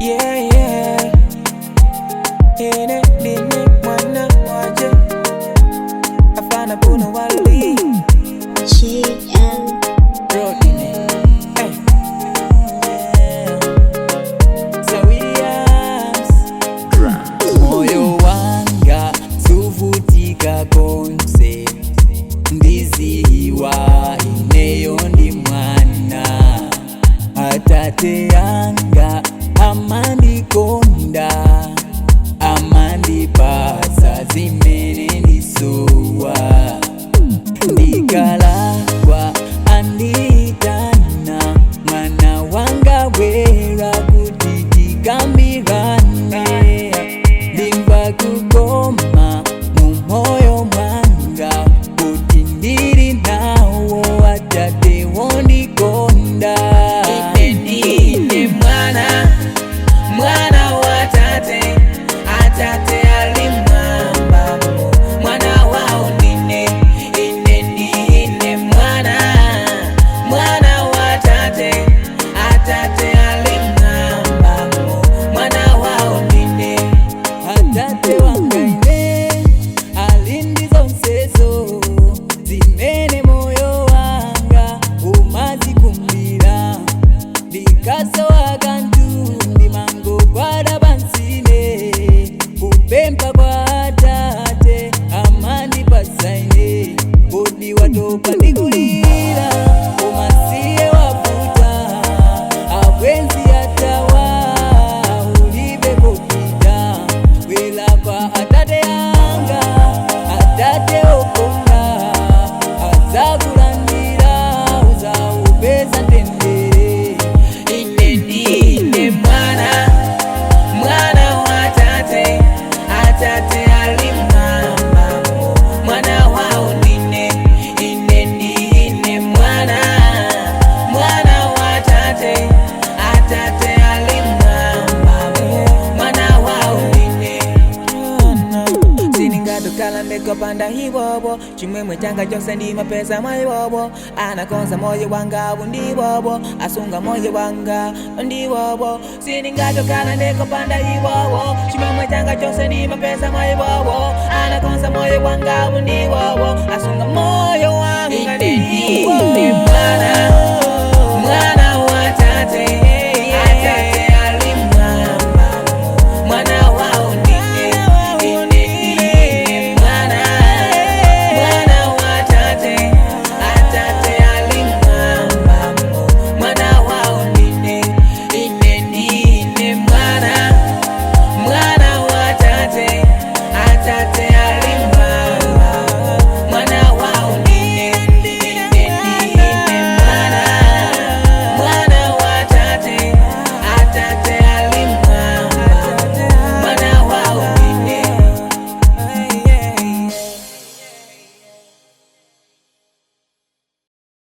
Yeah, yeah. Ene dini mwana waje afana puno wali Rodine. Hey. Sawias moyo wanga suvutika konse ndizihiwa ineyo ndi mwana atate yanga amandikonda amandipasa zimene ndisowa ndikalakwa anditana mwana wanga bwera kuti tikambirane ndimva kukoma mumoyo mwanga kuti ndiri nawo atate wondikonda ine mwana wa tate atate alimwamba mwana wao ndine ine mwana wa tate atate alimwamba mwana wao ndine atate wanga ine alindi zonsezo zimene moyo wanga umazikumbira ndikasowa kantu ndimangogwada pansine kupempha kwa atate amandipasaine kodi watopa ndikulira umasiye waputa abwenzi atawa ulibe popita wela kwa atate yanga atate okonda azakulandira uzaupeza tendere ine mwana wa tate atate alimwamba mwana wao ndine ine mwana wa tate atate alimwamba mwana wao ndine siningatukala ndekopanda hibobo chimwemwe changa chose ndi mapesa maibobo anakonza moyo wanga bundibobo asunga moyo wanga ndibobo siningatukala ndekopanda hibobo chimwemwe changa chose ndi mapesa maibobo anakonza moyo wanga bundibobo asunga moyo wanga ndibobo mwana wa tate